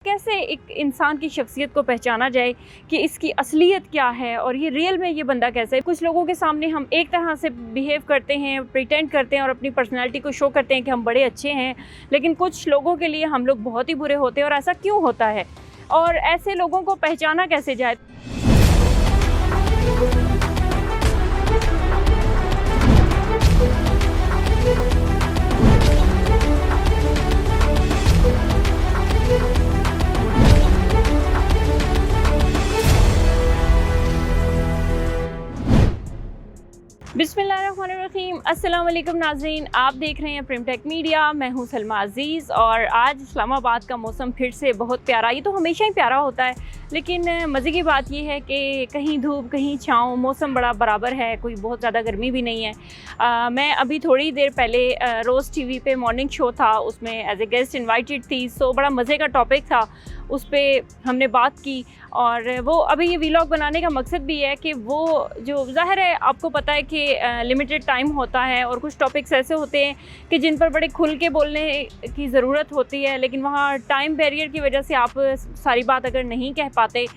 कैसे एक इंसान की शख्सियत को पहचाना जाए कि इसकी असलियत क्या है और ये रियल में ये बंदा कैसा है। कुछ लोगों के सामने हम एक तरह से बिहेव करते हैं, प्रिटेंड करते हैं और अपनी पर्सनैलिटी को शो करते हैं कि हम बड़े अच्छे हैं, लेकिन कुछ लोगों के लिए हम लोग बहुत ही बुरे होते हैं। और ऐसा क्यों होता है और ऐसे लोगों को पहचाना कैसे जाए। बिस्मिल्लाहिर्रहमानिर्रहीम। अस्सलाम वालेकुम नाज़रीन, आप देख रहे हैं प्रिमटेक मीडिया। मैं हूं सलमा अज़ीज़ और आज इस्लामाबाद का मौसम फिर से बहुत प्यारा। ये तो हमेशा ही प्यारा होता है, लेकिन मज़े की बात ये है कि कहीं धूप कहीं छाँव, मौसम बड़ा बराबर है, कोई बहुत ज़्यादा गर्मी भी नहीं है। मैं अभी थोड़ी देर पहले रोज़ टीवी पे मॉर्निंग शो था, उसमें एज ए गेस्ट इनवाइटेड थी। सो बड़ा मज़े का टॉपिक था, उस पर हमने बात की। और वो अभी ये वीलॉग बनाने का मकसद भी है कि वो जो ज़ाहिर है आपको पता है कि लिमिटेड टाइम होता है और कुछ टॉपिक्स ऐसे होते हैं कि जिन पर बड़े खुल के बोलने की ज़रूरत होती है, लेकिन वहाँ टाइम बैरियर की वजह से आप सारी बात अगर नहीं कह पाते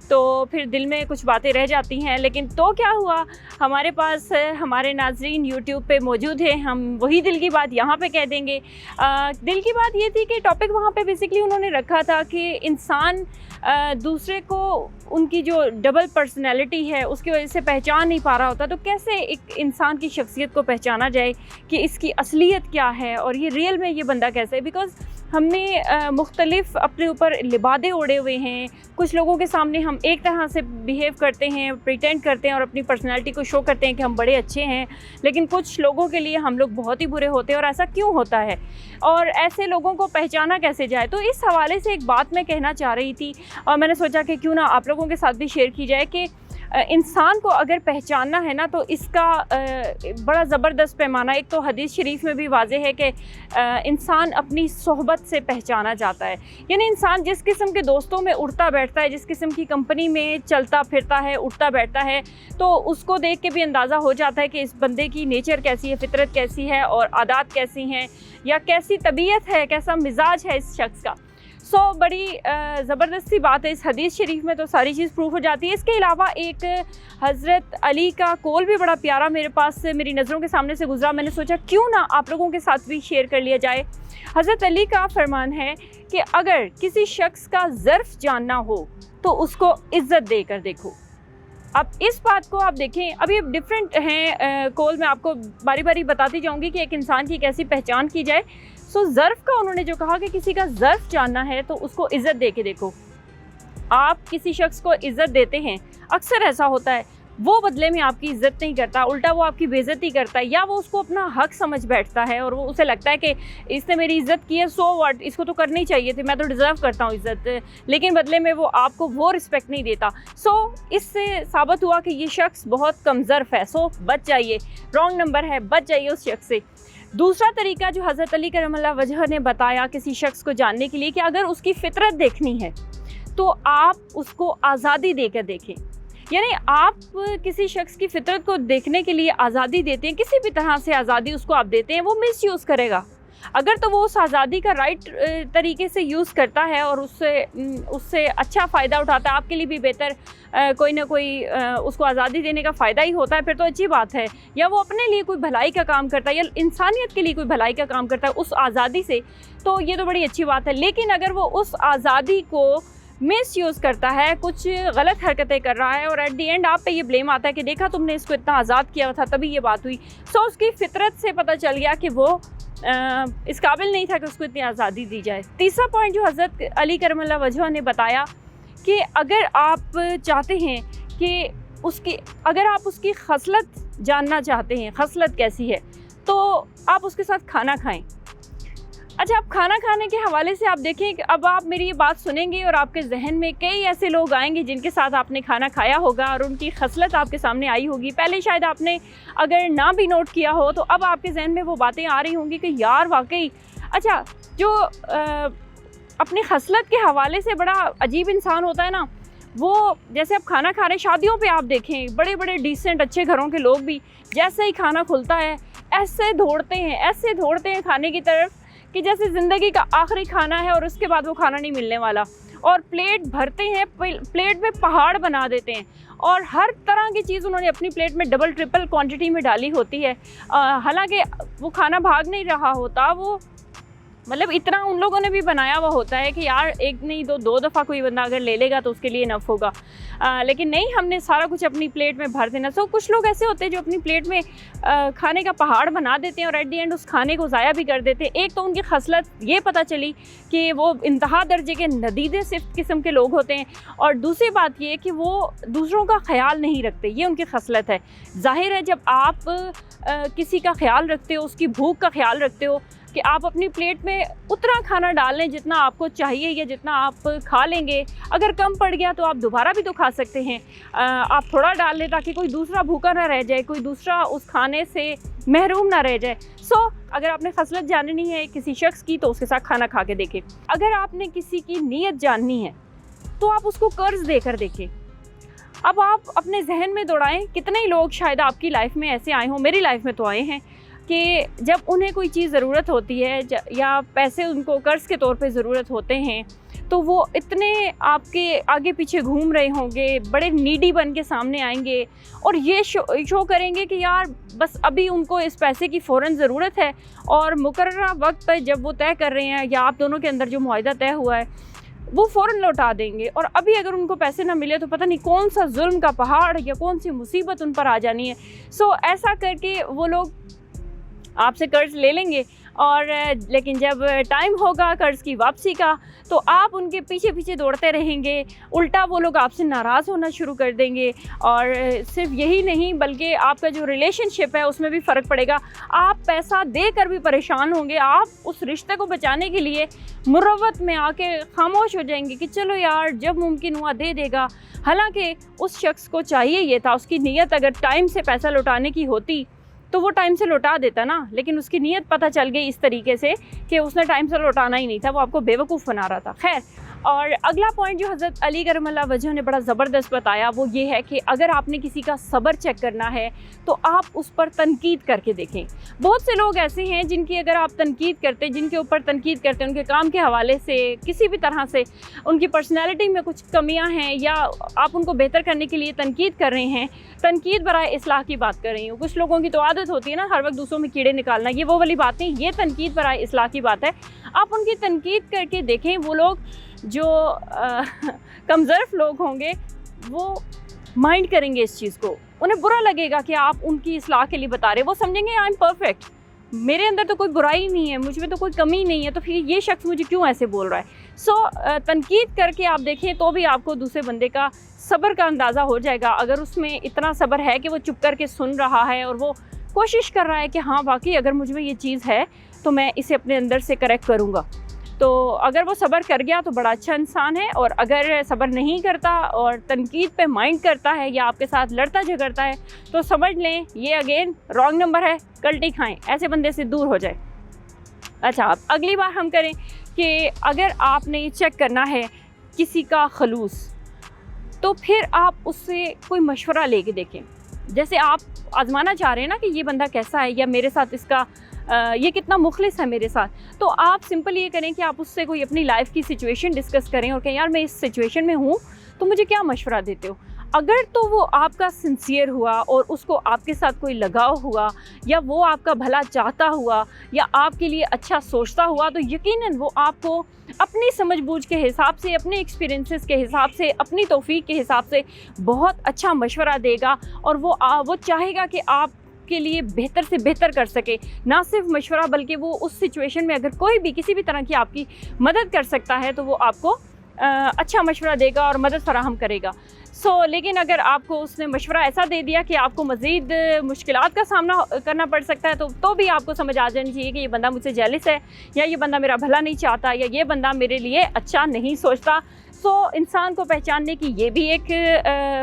तो फिर दिल में कुछ बातें रह जाती हैं। लेकिन तो क्या हुआ, हमारे पास हमारे नाज़रीन यूट्यूब पे मौजूद हैं, हम वही दिल की बात यहाँ पे कह देंगे। दिल की बात ये थी कि टॉपिक वहाँ पे बेसिकली उन्होंने रखा था कि इंसान दूसरे को उनकी जो डबल पर्सनैलिटी है उसकी वजह से पहचान नहीं पा रहा होता। तो कैसे एक इंसान की शख्सियत को पहचाना जाए कि इसकी असलियत क्या है और ये रियल में ये बंदा कैसा है। बिकॉज़ हमने मुख्तलिफ अपने ऊपर लिबादे ओढ़े हुए हैं। कुछ लोगों के सामने हम एक तरह से बिहेव करते हैं, प्रिटेंड करते हैं और अपनी पर्सनैलिटी को शो करते हैं कि हम बड़े अच्छे हैं, लेकिन कुछ लोगों के लिए हम लोग बहुत ही बुरे होते हैं। और ऐसा क्यों होता है और ऐसे लोगों को पहचाना कैसे जाए। तो इस हवाले से एक बात मैं कहना चाह रही थी और मैंने सोचा कि क्यों ना आप लोगों के साथ भी शेयर की जाए कि इंसान को अगर पहचानना है ना तो इसका बड़ा ज़बरदस्त पैमाना। एक तो हदीस शरीफ में भी वाज़े है कि इंसान अपनी सोहबत से पहचाना जाता है। यानी इंसान जिस किस्म के दोस्तों में उठता बैठता है, जिस किस्म की कंपनी में चलता फिरता है, उठता बैठता है, तो उसको देख के भी अंदाज़ा हो जाता है कि इस बंदे की नेचर कैसी है, फितरत कैसी है और आदत कैसी हैं या कैसी तबीयत है, कैसा मिजाज है इस शख्स का। बड़ी ज़बरदस्त सी बात है। इस हदीस शरीफ में तो सारी चीज़ प्रूफ हो जाती है। इसके अलावा एक हज़रत अली का कौल भी बड़ा प्यारा मेरे पास से मेरी नज़रों के सामने से गुजरा। मैंने सोचा क्यों ना आप लोगों के साथ भी शेयर कर लिया जाए। हज़रत अली का फरमान है कि अगर किसी शख्स का ज़र्फ़ जानना हो तो उसको इज़्ज़त देकर देखो। अब इस बात को आप देखें, अभी डिफरेंट हैं कौल, मैं आपको बारी बारी बताती जाऊँगी कि एक इंसान की कैसी पहचान की जाए। ज़र्फ़ का उन्होंने जो कहा कि किसी का ज़र्फ़ जानना है तो उसको इज़्ज़त दे के देखो। आप किसी शख्स को इज़्ज़त देते हैं, अक्सर ऐसा होता है वो बदले में आपकी इज़्ज़त नहीं करता, उल्टा वो आपकी बेइज्जती करता है, या वो उसको अपना हक समझ बैठता है और वो उसे लगता है कि इसने मेरी इज़्ज़त की है, सो व्हाट, इसको तो करनी चाहिए थी, मैं तो डिज़र्व करता हूँ इज़्ज़त, लेकिन बदले में वो आपको वो रिस्पेक्ट नहीं देता। इससे साबित हुआ कि ये शख्स बहुत कमज़र्फ़ है। बच जाइए, रॉन्ग नंबर है, बच जाइए उस शख्स से। दूसरा तरीका जो हज़रत अली करमल्लाहु वजह ने बताया किसी शख्स को जानने के लिए कि अगर उसकी फ़ितरत देखनी है तो आप उसको आज़ादी देकर देखें। यानी आप किसी शख्स की फ़ितरत को देखने के लिए आज़ादी देते हैं, किसी भी तरह से आज़ादी उसको आप देते हैं, वो मिसयूज़ करेगा। अगर तो वो उस आज़ादी का राइट तरीके से यूज़ करता है और उससे अच्छा फ़ायदा उठाता है, आपके लिए भी बेहतर कोई ना कोई उसको आज़ादी देने का फ़ायदा ही होता है, फिर तो अच्छी बात है। या वो अपने लिए कोई भलाई का काम करता है या इंसानियत के लिए कोई भलाई का काम करता है उस आज़ादी से, तो ये तो बड़ी अच्छी बात है। लेकिन अगर वो उस आज़ादी को मिसयूज़ करता है, कुछ गलत हरकतें कर रहा है और एट दी एंड आप पे ये ब्लेम आता है कि देखा तुमने इसको इतना आज़ाद किया था तभी ये बात हुई, उसकी फ़ितरत से पता चल गया कि वो इस काबिल नहीं था कि उसको इतनी आज़ादी दी जाए। तीसरा पॉइंट जो हज़रत अली करमल्लाहु वजह ने बताया कि अगर आप चाहते हैं कि अगर आप उसकी खसलत जानना चाहते हैं, खसलत कैसी है, तो आप उसके साथ खाना खाएं। अच्छा, आप खाना खाने के हवाले से आप देखें कि अब आप मेरी ये बात सुनेंगे और आपके जहन में कई ऐसे लोग आएंगे जिनके साथ आपने खाना खाया होगा और उनकी खसलत आपके सामने आई होगी। पहले शायद आपने अगर ना भी नोट किया हो तो अब आपके जहन में वो बातें आ रही होंगी कि यार वाकई अच्छा, जो अपनी खसलत के हवाले से बड़ा अजीब इंसान होता है ना, वो जैसे आप खाना खा रहे, शादियों पे आप देखें बड़े बड़े डिसेंट अच्छे घरों के लोग भी जैसे ही खाना खुलता है ऐसे दौड़ते हैं खाने की तरफ कि जैसे ज़िंदगी का आखिरी खाना है और उसके बाद वो खाना नहीं मिलने वाला, और प्लेट भरते हैं, प्लेट में पहाड़ बना देते हैं, और हर तरह की चीज़ उन्होंने अपनी प्लेट में डबल ट्रिपल क्वांटिटी में डाली होती है। हालांकि वो खाना भाग नहीं रहा होता, वो मतलब इतना उन लोगों ने भी बनाया हुआ होता है कि यार एक नहीं दो दफ़ा कोई बंदा अगर ले लेगा तो उसके लिए इनफ होगा। लेकिन नहीं, हमने सारा कुछ अपनी प्लेट में भर देना। सो कुछ लोग ऐसे होते हैं जो अपनी प्लेट में खाने का पहाड़ बना देते हैं और एट दी एंड उस खाने को ज़ाया भी कर देते हैं। एक तो उनकी खसलत ये पता चली कि वो इंतहा दर्जे के नदीदे सिफ्त किस्म के लोग होते हैं, और दूसरी बात ये कि वो दूसरों का ख्याल नहीं रखते, ये उनकी खसलत है। जाहिर है जब आप किसी का ख्याल रखते हो, उसकी भूख का ख्याल रखते हो, कि आप अपनी प्लेट में उतना खाना डाल लें जितना आपको चाहिए या जितना आप खा लेंगे। अगर कम पड़ गया तो आप दोबारा भी तो खा सकते हैं। आप थोड़ा डाल लें ताकि कोई दूसरा भूखा ना रह जाए, कोई दूसरा उस खाने से महरूम ना रह जाए। अगर आपने खसलत जाननी है किसी शख्स की तो उसके साथ खाना खा के देखें। अगर आपने किसी की नीयत जाननी है तो आप उसको कर्ज देकर देखें। अब आप अपने जहन में दौड़ाएं, कितने ही लोग शायद आपकी लाइफ में ऐसे आए हों, मेरी लाइफ में तो आए हैं, कि जब उन्हें कोई चीज़ ज़रूरत होती है या पैसे उनको कर्ज़ के तौर पे ज़रूरत होते हैं, तो वो इतने आपके आगे पीछे घूम रहे होंगे, बड़े नीडी बन के सामने आएंगे और ये शो करेंगे कि यार बस अभी उनको इस पैसे की फ़ौरन ज़रूरत है, और मुकर्ररा वक्त पर जब वो तय कर रहे हैं या आप दोनों के अंदर जो मुआहिदा तय हुआ है वो फ़ौरन लौटा देंगे। और अभी अगर उनको पैसे ना मिले तो पता नहीं कौन सा जुल्म का पहाड़ या कौन सी मुसीबत उन पर आ जानी है। ऐसा करके वो लोग आपसे कर्ज़ ले लेंगे, और लेकिन जब टाइम होगा कर्ज़ की वापसी का तो आप उनके पीछे पीछे दौड़ते रहेंगे। उल्टा वो लोग आपसे नाराज़ होना शुरू कर देंगे, और सिर्फ यही नहीं बल्कि आपका जो रिलेशनशिप है उसमें भी फ़र्क पड़ेगा। आप पैसा देकर भी परेशान होंगे, आप उस रिश्ते को बचाने के लिए मुरव्वत में आके खामोश हो जाएंगे कि चलो यार जब मुमकिन हुआ दे देगा। हालांकि उस शख्स को चाहिए ये था, उसकी नीयत अगर टाइम से पैसा लौटाने की होती तो वो टाइम से लौटा देता ना, लेकिन उसकी नीयत पता चल गई इस तरीके से कि उसने टाइम से लौटाना ही नहीं था, वो आपको बेवकूफ़ बना रहा था। खैर, और अगला पॉइंट जो हज़रत अली करमल्लाहु वजह ने बड़ा ज़बरदस्त बताया वो ये है कि अगर आपने किसी का सब्र चेक करना है तो आप उस पर तनकीद करके देखें। बहुत से लोग ऐसे हैं जिनकी अगर आप तनकीद करते, जिनके ऊपर तनकीद करते, उनके काम के हवाले से, किसी भी तरह से उनकी पर्सनैलिटी में कुछ कमियां हैं या आप उनको बेहतर करने के लिए तनकीद कर रहे हैं, तनकीद बराए इस्लाह की बात कर रही हूँ। कुछ लोगों की तो आदत होती है ना हर वक्त दूसरों में कीड़े निकालना, ये वो वाली बात नहीं, ये तनकीद बराए इस्लाह की बात है। आप उनकी तनकीद करके देखें। वो लोग जो कमज़र्फ लोग होंगे वो माइंड करेंगे इस चीज़ को, उन्हें बुरा लगेगा कि आप उनकी इस्लाह के लिए बता रहे हैं। वो समझेंगे आई एम परफेक्ट, मेरे अंदर तो कोई बुराई नहीं है, मुझ में तो कोई कमी नहीं है, तो फिर ये शख्स मुझे क्यों ऐसे बोल रहा है। तनकीद करके आप देखें तो भी आपको दूसरे बंदे का सब्र का अंदाज़ा हो जाएगा। अगर उसमें इतना सब्र है कि वो चुप करके सुन रहा है और वो कोशिश कर रहा है कि हाँ वाकई अगर मुझ में ये चीज़ है तो मैं इसे अपने अंदर से करेक्ट करूँगा, तो अगर वो सब्र कर गया तो बड़ा अच्छा इंसान है। और अगर सब्र नहीं करता और तनकीद पे माइंड करता है या आपके साथ लड़ता झगड़ता है तो समझ लें ये अगेन रॉन्ग नंबर है, कल्टी खाएं, ऐसे बंदे से दूर हो जाए। अच्छा, अब अगली बार हम करें कि अगर आपने चेक करना है किसी का खलूस तो फिर आप उससे कोई मशवरा लेके देखें। जैसे आप आजमाना चाह रहे हैं ना कि ये बंदा कैसा है या मेरे साथ इसका ये कितना मुखलिस है मेरे साथ, तो आप सिंपल ये करें कि आप उससे कोई अपनी लाइफ की सिचुएशन डिस्कस करें और कहें यार मैं इस सिचुएशन में हूँ तो मुझे क्या मशवरा देते हो। अगर तो वो आपका सिंसियर हुआ और उसको आपके साथ कोई लगाव हुआ या वो आपका भला चाहता हुआ या आपके लिए अच्छा सोचता हुआ तो यकीनन वो आपको अपनी समझबूझ के हिसाब से, अपने एक्सपीरियंसेस के हिसाब से, अपनी तौफीक के हिसाब से बहुत अच्छा मशवरा देगा और वो चाहेगा कि आप के लिए बेहतर से बेहतर कर सके। ना सिर्फ मशवरा बल्कि वो उस सिचुएशन में अगर कोई भी किसी भी तरह की आपकी मदद कर सकता है तो वो आपको अच्छा मशवरा देगा और मदद फराहम करेगा। लेकिन अगर आपको उसने मशवरा ऐसा दे दिया कि आपको मज़ीद मुश्किलात का सामना करना पड़ सकता है तो भी आपको समझ आ जानी चाहिए कि ये बंदा मुझसे जेलिस है या ये बंदा मेरा भला नहीं चाहता या ये बंदा मेरे लिए अच्छा नहीं सोचता। इंसान को पहचानने की ये भी एक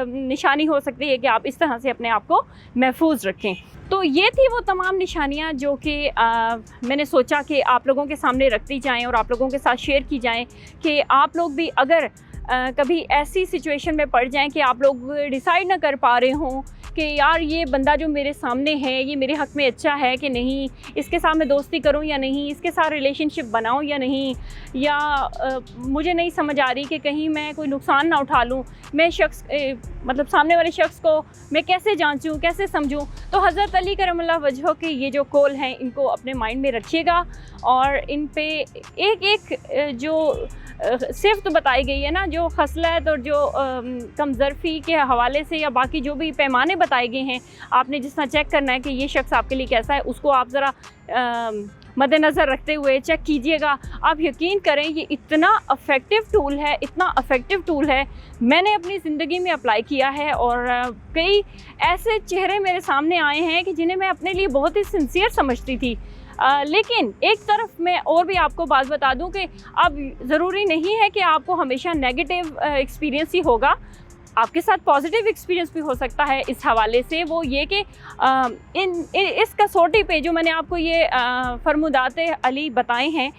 निशानी हो सकती है कि आप इस तरह से अपने आप को महफूज रखें। तो ये थी वो तमाम निशानियाँ जो कि मैंने सोचा कि आप लोगों के सामने रखती जाएं और आप लोगों के साथ शेयर की जाएं कि आप लोग भी अगर कभी ऐसी सिचुएशन में पड़ जाएं कि आप लोग डिसाइड ना कर पा रहे हों कि यार ये बंदा जो मेरे सामने है ये मेरे हक़ में अच्छा है कि नहीं, इसके साथ मैं दोस्ती करूं या नहीं, इसके साथ रिलेशनशिप बनाऊं या नहीं, या मुझे नहीं समझ आ रही कि कहीं मैं कोई नुकसान ना उठा लूं, मैं मतलब सामने वाले शख्स को मैं कैसे जांचूं, कैसे समझूं। तो हज़रत अली करमल्लाह वजह के ये जो कौल हैं इनको अपने माइंड में रखिएगा और इन पे एक एक जो सिर्फ तो बताई गई है ना, जो खसलत और जो कमज़रफ़ी के हवाले से या बाकी जो भी पैमाने बताए गए हैं, आपने जिस तरह चेक करना है कि ये शख्स आपके लिए कैसा है, उसको आप ज़रा मद्देनज़र रखते हुए चेक कीजिएगा। आप यकीन करें ये इतना अफेक्टिव टूल है, इतना अफेक्टिव टूल है, मैंने अपनी ज़िंदगी में अप्लाई किया है और कई ऐसे चेहरे मेरे सामने आए हैं कि जिन्हें मैं अपने लिए बहुत ही सिंसियर समझती थी। लेकिन एक तरफ मैं और भी आपको बात बता दूं कि अब ज़रूरी नहीं है कि आपको हमेशा नेगेटिव एक्सपीरियंस ही होगा, आपके साथ पॉजिटिव एक्सपीरियंस भी हो सकता है। इस हवाले से वो ये कि इस कसौटी पे जो मैंने आपको ये फरमुदात अली बताए हैं,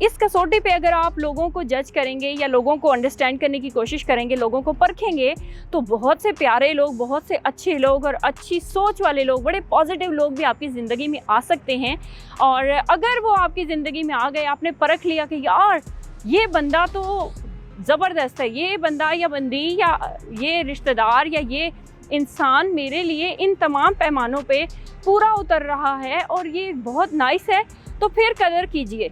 इस कसौटी पे अगर आप लोगों को जज करेंगे या लोगों को अंडरस्टैंड करने की कोशिश करेंगे, लोगों को परखेंगे, तो बहुत से प्यारे लोग, बहुत से अच्छे लोग और अच्छी सोच वाले लोग, बड़े पॉजिटिव लोग भी आपकी ज़िंदगी में आ सकते हैं। और अगर वो आपकी ज़िंदगी में आ गए, आपने परख लिया कि यार ये बंदा तो ज़बरदस्त है, ये बंदा या बंदी या ये रिश्तेदार या ये इंसान मेरे लिए इन तमाम पैमानों पे पूरा उतर रहा है और ये बहुत नाइस है, तो फिर कदर कीजिए।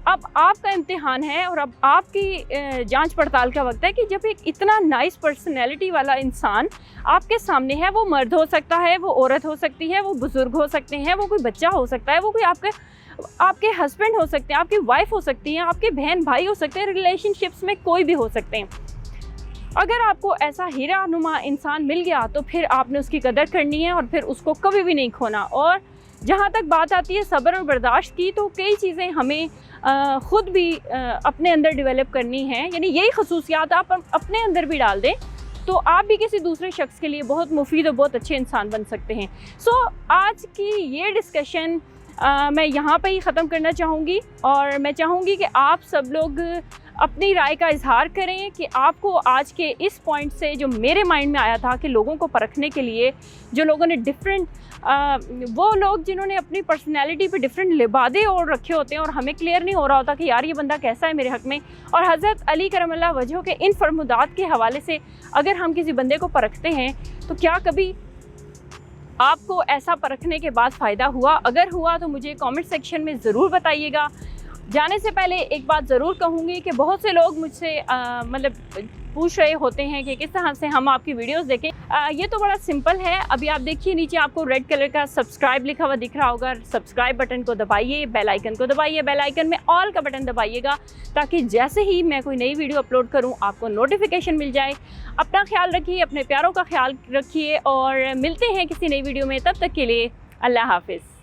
अब आपका इम्तिहान है और अब आपकी जांच पड़ताल का वक्त है कि जब एक इतना नाइस पर्सनैलिटी वाला इंसान आपके सामने है, वो मर्द हो सकता है, वो औरत हो सकती है, वो बुज़ुर्ग हो सकते हैं, वो कोई बच्चा हो सकता है, वो कोई आपके हस्बैंड हो सकते हैं, आपकी वाइफ हो सकती हैं, आपके बहन भाई हो सकते हैं, रिलेशनशिप्स में कोई भी हो सकते हैं। अगर आपको ऐसा हीरा नुमा इंसान मिल गया तो फिर आपने उसकी कदर करनी है और फिर उसको कभी भी नहीं खोना। और जहाँ तक बात आती है सब्र और बर्दाश्त की, तो कई चीज़ें हमें ख़ुद भी अपने अंदर डेवलप करनी है, यानी यही खसूसियात आप अपने अंदर भी डाल दें तो आप भी किसी दूसरे शख्स के लिए बहुत मुफीद और बहुत अच्छे इंसान बन सकते हैं। सो आज की ये डिस्कशन मैं यहाँ पे ही ख़त्म करना चाहूँगी और मैं चाहूँगी कि आप सब लोग अपनी राय का इजहार करें कि आपको आज के इस पॉइंट से जो मेरे माइंड में आया था कि लोगों को परखने के लिए जो लोगों ने डिफरेंट वो लोग जिन्होंने अपनी पर्सनैलिटी पे डिफरेंट लिबादे और रखे होते हैं और हमें क्लियर नहीं हो रहा होता कि यार ये बंदा कैसा है मेरे हक़ में, और हज़रत अली करमल्लाह वजह के इन फरमुदात के हवाले से अगर हम किसी बंदे को परखते हैं तो क्या कभी आपको ऐसा परखने के बाद फ़ायदा हुआ? अगर हुआ तो मुझे कमेंट सेक्शन में ज़रूर बताइएगा। जाने से पहले एक बात ज़रूर कहूँगी कि बहुत से लोग मुझसे मतलब पूछ रहे होते हैं कि किस तरह से हम आपकी वीडियोस देखें। ये तो बड़ा सिंपल है। अभी आप देखिए नीचे आपको रेड कलर का सब्सक्राइब लिखा हुआ दिख रहा होगा, सब्सक्राइब बटन को दबाइए, बेल आइकन को दबाइए, बेल आइकन में ऑल का बटन दबाइएगा ताकि जैसे ही मैं कोई नई वीडियो अपलोड करूँ आपको नोटिफिकेशन मिल जाए। अपना ख्याल रखिए, अपने प्यारों का ख्याल रखिए और मिलते हैं किसी नई वीडियो में। तब तक के लिए अल्लाह हाफिज़।